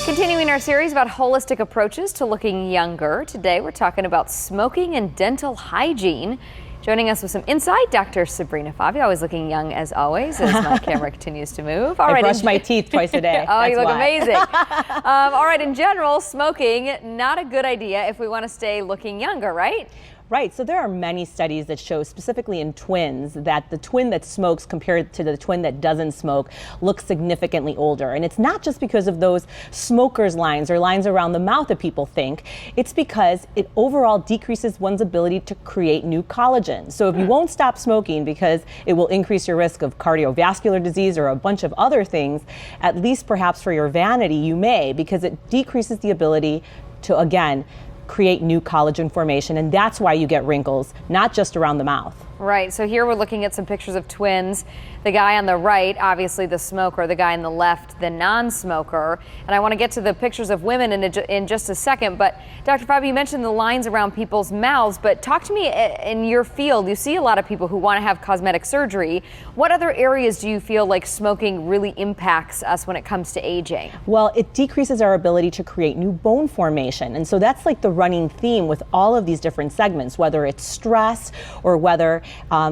Continuing our series about holistic approaches to looking younger, today we're talking about smoking and dental hygiene. Joining us with some insight, Dr. Sabrina Fabi, always looking young as always, as my camera continues to move. I brush my teeth twice a day. Oh, you look amazing. All right, in general, smoking, not a good idea if we want to stay looking younger, right? Right, so there are many studies that show, specifically in twins, that the twin that smokes compared to the twin that doesn't smoke looks significantly older. And it's not just because of those smokers' lines or lines around the mouth that people think. It's because it overall decreases one's ability to create new collagen. So if you won't stop smoking because it will increase your risk of cardiovascular disease or a bunch of other things, at least perhaps for your vanity, you may, because it decreases the ability to, again, create new collagen formation, and that's why you get wrinkles, not just around the mouth. Right, so here we're looking at some pictures of twins. The guy on the right, obviously the smoker, the guy on the left, the non-smoker. And I want to get to the pictures of women in just a second, but Dr. Fabi, you mentioned the lines around people's mouths, but talk to me in your field. You see a lot of people who want to have cosmetic surgery. What other areas do you feel like smoking really impacts us when it comes to aging? Well, it decreases our ability to create new bone formation. And so that's like the running theme with all of these different segments, whether it's stress or whether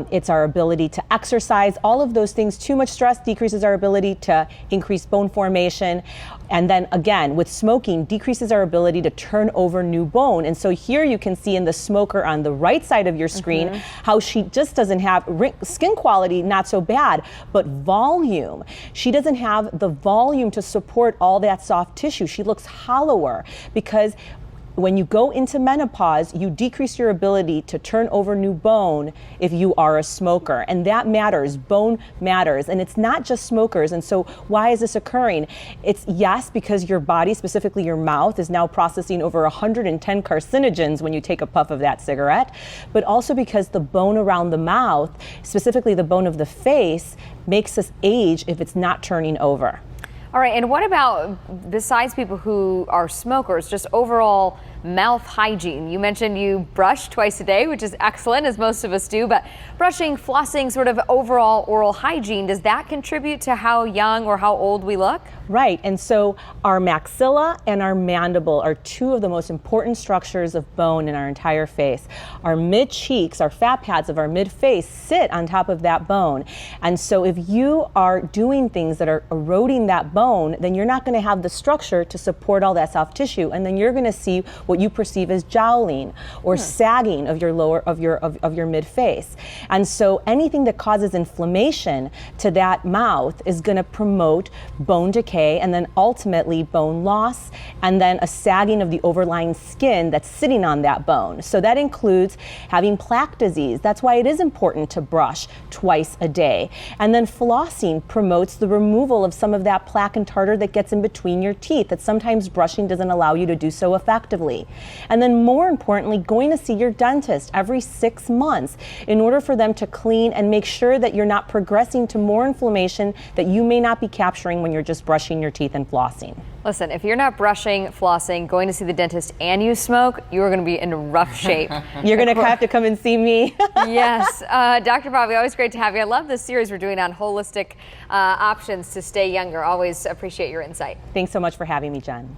it's our ability to exercise. All of those things, too much stress decreases our ability to increase bone formation. And then again, with smoking, decreases our ability to turn over new bone. And so here you can see in the smoker on the right side of your screen how she just doesn't have skin quality, not so bad, but volume. She doesn't have the volume to support all that soft tissue. She looks hollower because when you go into menopause, you decrease your ability to turn over new bone if you are a smoker. And that matters. Bone matters. And it's not just smokers. And so why is this occurring? It's yes, because your body, specifically your mouth, is now processing over 110 carcinogens when you take a puff of that cigarette, but also because the bone around the mouth, specifically the bone of the face, makes us age if it's not turning over. All right, and what about, besides people who are smokers, just overall mouth hygiene? You mentioned you brush twice a day, which is excellent, as most of us do, but brushing, flossing, sort of overall oral hygiene, does that contribute to how young or how old we look? Right, and so our maxilla and our mandible are two of the most important structures of bone in our entire face. Our mid-cheeks, our fat pads of our mid-face, sit on top of that bone. And so if you are doing things that are eroding that bone, then you're not going to have the structure to support all that soft tissue, and then you're going to see what you perceive as jowling or sagging of your lower of your mid-face. And so anything that causes inflammation to that mouth is going to promote bone decay and then ultimately bone loss, and then a sagging of the overlying skin that's sitting on that bone. So that includes having plaque disease. That's why it is important to brush twice a day. And then flossing promotes the removal of some of that plaque and tartar that gets in between your teeth that sometimes brushing doesn't allow you to do so effectively. And then more importantly, going to see your dentist every 6 months in order for them to clean and make sure that you're not progressing to more inflammation that you may not be capturing when you're just brushing your teeth and flossing. Listen, if you're not brushing, flossing, going to see the dentist, and you smoke, you are going to be in rough shape. You're going to have to come and see me. Yes. Dr. Fabi, always great to have you. I love this series we're doing on holistic options to stay younger. Always appreciate your insight. Thanks so much for having me, Jen.